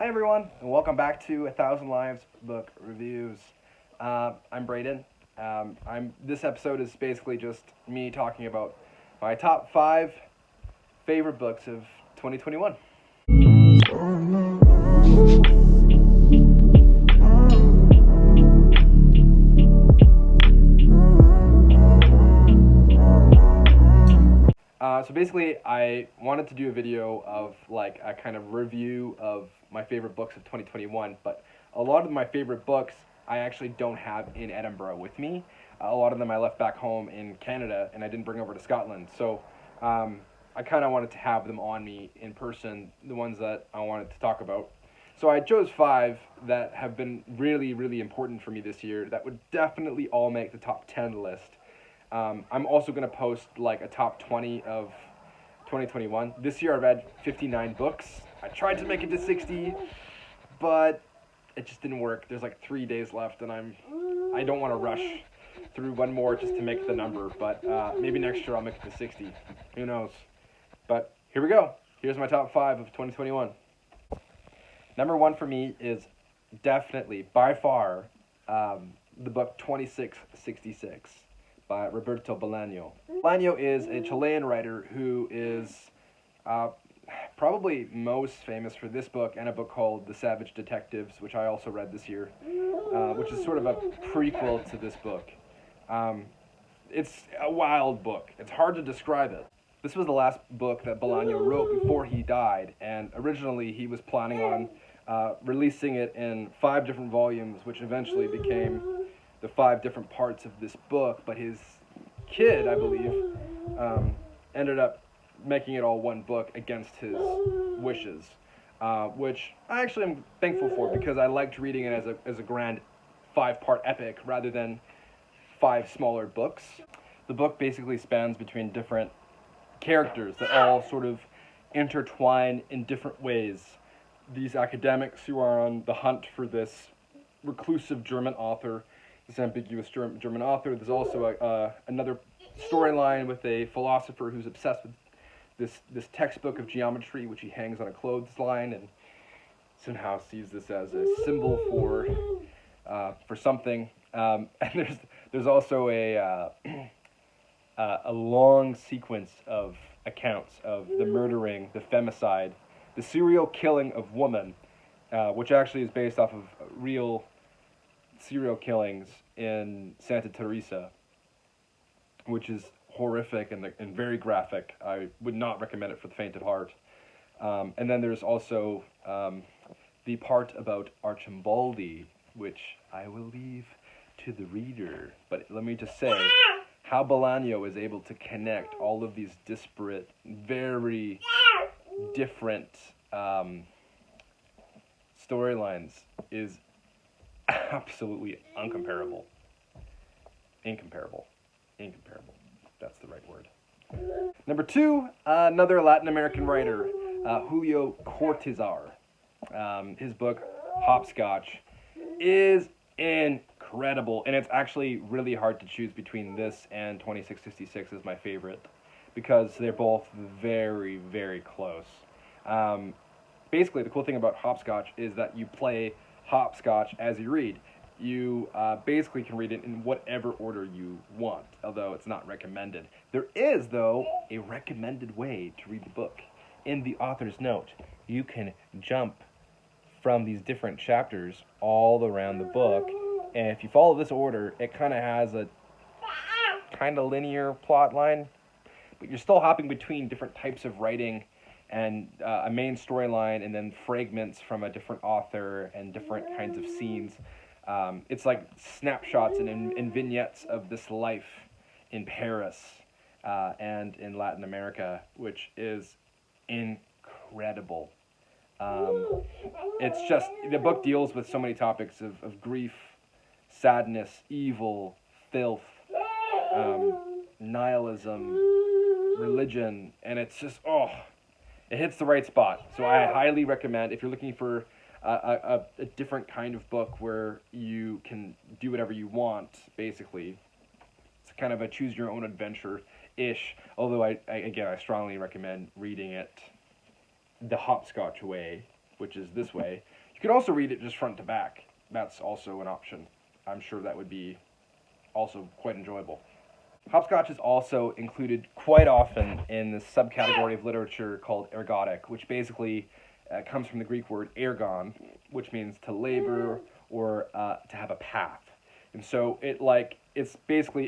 Hi everyone, and welcome back to 1,000 Lives Book Reviews. I'm Braden. This episode is basically just me talking about my top 5 favorite books of 2021. So basically, I wanted to do a video of like a kind of review of my favorite books of 2021, but a lot of my favorite books I actually don't have in Edinburgh with me. A lot of them I left back home in Canada, and I didn't bring over to Scotland. So I kind of wanted to have them on me in person, the ones that I wanted to talk about. So I chose 5 that have been really, really important for me this year that would definitely all make the top 10 list. I'm also going to post like a top 20 of 2021. This year I read 59 books. I tried to make it to 60, but it just didn't work. There's like 3 days left, and I don't want to rush through one more just to make the number, but maybe next year I'll make it to 60. Who knows? But here we go. Here's my top 5 of 2021. Number 1 for me is definitely, by far, the book 2666. By Roberto Bolano. Bolano is a Chilean writer who is probably most famous for this book and a book called The Savage Detectives, which I also read this year, which is sort of a prequel to this book. It's a wild book. It's hard to describe it. This was the last book that Bolano wrote before he died, and originally he was planning on releasing it in 5 different volumes, which eventually became the 5 different parts of this book, but his kid, I believe, ended up making it all one book against his wishes, which I actually am thankful for, because I liked reading it as a grand 5-part epic rather than 5 smaller books. The book basically spans between different characters that all sort of intertwine in different ways. These academics who are on the hunt for this reclusive German author, this ambiguous German author. There's also another storyline with a philosopher who's obsessed with this textbook of geometry, which he hangs on a clothesline and somehow sees this as a symbol for something. And there's also a long sequence of accounts of the murdering, the femicide, the serial killing of women, which actually is based off of real serial killings in Santa Teresa, which is horrific and very graphic. I would not recommend it for the faint of heart. And then there's also the part about Archambaldi, which I will leave to the reader. But let me just say, how Bolano is able to connect all of these disparate, very different storylines is absolutely incomparable. Incomparable. That's the right word. Number 2, another Latin American writer, Julio Cortazar. His book, Hopscotch, is incredible, and it's actually really hard to choose between this and 2666 as my favorite, because they're both very, very close. Basically, the cool thing about Hopscotch is that you play hopscotch as you read. You basically can read it in whatever order you want, although it's not recommended. There is, though, a recommended way to read the book. In the author's note, you can jump from these different chapters all around the book, and if you follow this order, it kind of has a kind of linear plot line, but you're still hopping between different types of writing and a main storyline, and then fragments from a different author and different kinds of scenes. It's like snapshots and vignettes of this life in Paris and in Latin America, which is incredible. It's just, the book deals with so many topics of grief, sadness, evil, filth, nihilism, religion, and it's just, it hits the right spot. So I highly recommend, if you're looking for a different kind of book where you can do whatever you want, basically. It's kind of a choose-your-own-adventure-ish, although I strongly recommend reading it the hopscotch way, which is this way. You could also read it just front to back. That's also an option. I'm sure that would be also quite enjoyable. Hopscotch is also included quite often in the subcategory of literature called ergodic, which basically comes from the Greek word ergon, which means to labor or to have a path. And so it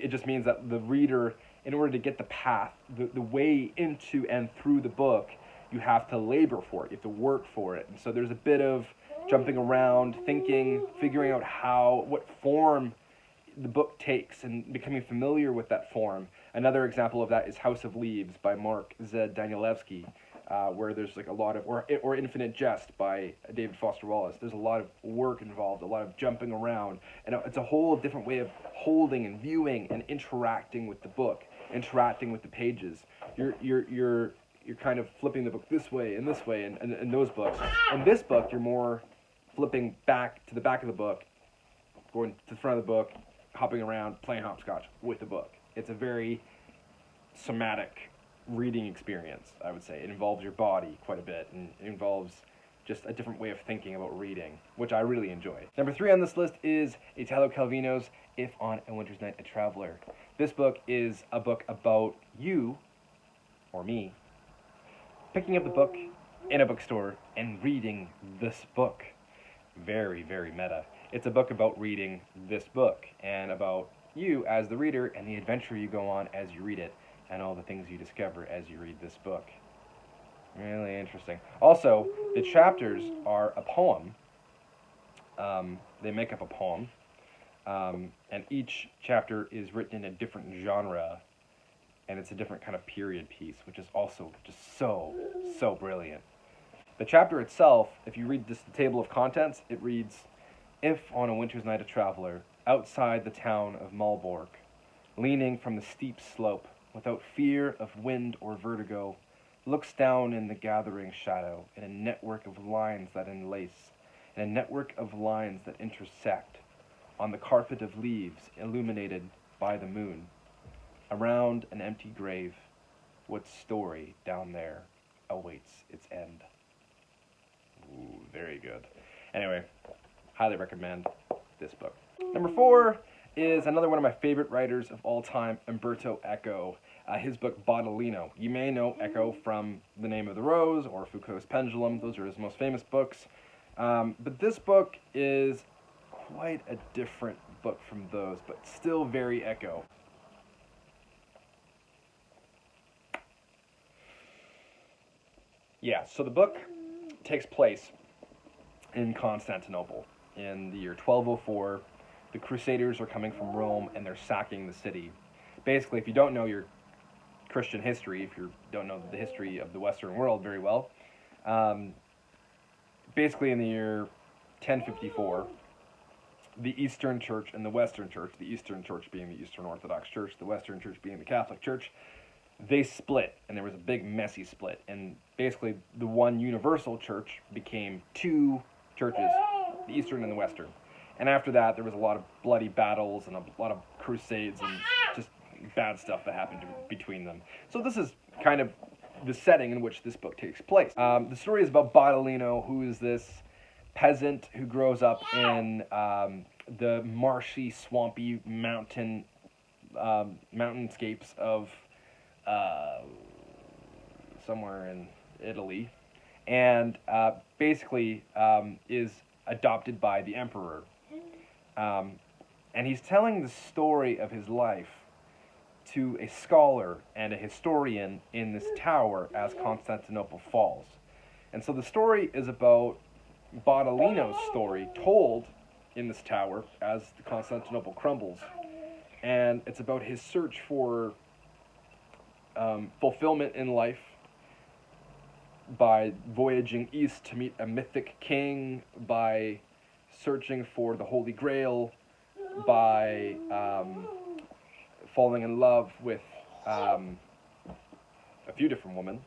just means that the reader, in order to get the path, the way into and through the book, you have to labor for it, you have to work for it. And so there's a bit of jumping around, thinking, figuring out what form the book takes and becoming familiar with that form. Another example of that is House of Leaves by Mark Z. Danielewski, where there's like a lot of, or Infinite Jest by David Foster Wallace. There's a lot of work involved, a lot of jumping around, and it's a whole different way of holding and viewing and interacting with the book, interacting with the pages. You're kind of flipping the book this way and in those books. In this book, you're more flipping back to the back of the book, going to the front of the book, hopping around, playing hopscotch with the book. It's a very somatic reading experience, I would say. It involves your body quite a bit, and it involves just a different way of thinking about reading, which I really enjoy. Number 3 on this list is Italo Calvino's If on a Winter's Night a Traveler. This book is a book about you, or me, picking up the book in a bookstore and reading this book. Very, very meta. It's a book about reading this book and about you as the reader and the adventure you go on as you read it and all the things you discover as you read this book. Really interesting. Also, the chapters are a poem. They make up a poem. And each chapter is written in a different genre, and it's a different kind of period piece, which is also just so brilliant. The chapter itself, if you read just the table of contents, it reads, If on a winter's night a traveler, outside the town of Malbork, leaning from the steep slope, without fear of wind or vertigo, looks down in the gathering shadow in a network of lines that enlace, in a network of lines that intersect, on the carpet of leaves illuminated by the moon, around an empty grave, what story down there awaits its end? Ooh, very good. Anyway, highly recommend this book. Number 4 is another one of my favorite writers of all time, Umberto Eco. His book, Baudolino. You may know Eco from The Name of the Rose or Foucault's Pendulum. Those are his most famous books. But this book is quite a different book from those, but still very Eco. Yeah, so the book takes place in Constantinople in the year 1204. The Crusaders are coming from Rome and they're sacking the city. Basically, if you don't know your Christian history, if you don't know the history of the Western world very well, basically in the year 1054, the Eastern Church and the Western Church, the Eastern Church being the Eastern Orthodox Church, the Western Church being the Catholic Church, they split, and there was a big messy split, and basically the one universal church became 2 churches, the Eastern and the Western. And after that, there was a lot of bloody battles and a lot of crusades and just bad stuff that happened between them. So this is kind of the setting in which this book takes place. The story is about Baudolino, who is this peasant who grows up in the marshy, swampy mountainscapes of somewhere in Italy, and basically is adopted by the emperor. And he's telling the story of his life to a scholar and a historian in this tower as Constantinople falls. And so the story is about Baudolino's story told in this tower as Constantinople crumbles. And it's about his search for fulfillment in life by voyaging east to meet a mythic king, by searching for the Holy Grail, by falling in love with a few different women.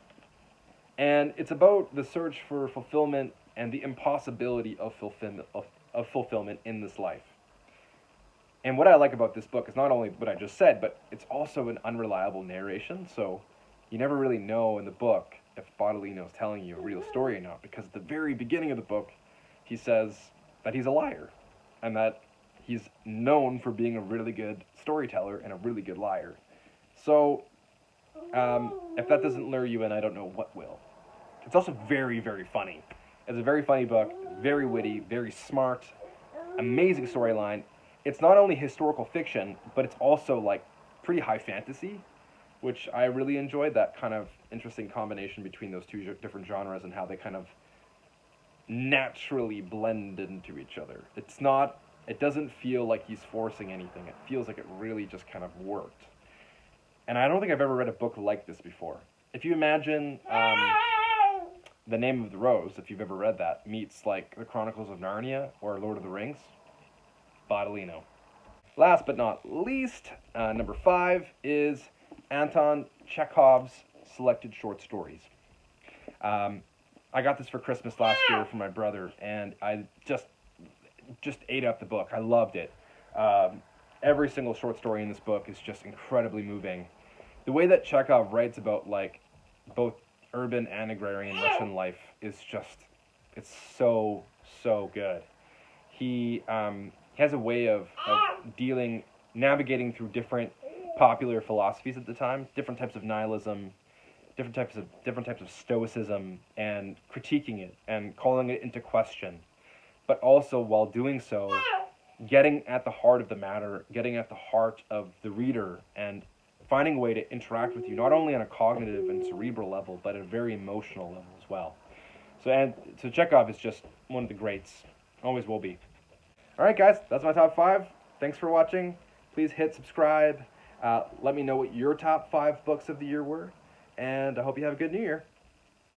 And it's about the search for fulfillment and the impossibility of fulfillment in this life. And what I like about this book is not only what I just said, but it's also an unreliable narration, so you never really know in the book if Baudolino is telling you a real story or not, because at the very beginning of the book, he says that he's a liar, and that he's known for being a really good storyteller and a really good liar. So, if that doesn't lure you in, I don't know what will. It's also very, very funny. It's a very funny book, very witty, very smart, amazing storyline. It's not only historical fiction, but it's also like pretty high fantasy, which I really enjoyed, that kind of interesting combination between those two different genres and how they kind of naturally blend into each other. It doesn't feel like he's forcing anything. It feels like it really just kind of worked. And I don't think I've ever read a book like this before. If you imagine The Name of the Rose, if you've ever read that, meets like The Chronicles of Narnia or Lord of the Rings, Baudolino. Last but not least, number 5 is Anton Chekhov's Selected Short Stories. I got this for Christmas last year from my brother, and I just ate up the book. I loved it. Every single short story in this book is just incredibly moving. The way that Chekhov writes about like both urban and agrarian Russian life is just, it's so good. He has a way of navigating through different popular philosophies at the time, different types of nihilism, different types of stoicism, and critiquing it and calling it into question. But also, while doing so, getting at the heart of the matter, getting at the heart of the reader, and finding a way to interact with you, not only on a cognitive and cerebral level, but at a very emotional level as well. So Chekhov is just one of the greats. Always will be. Alright guys, that's my top 5. Thanks for watching. Please hit subscribe. Let me know what your top 5 books of the year were. And I hope you have a good New Year.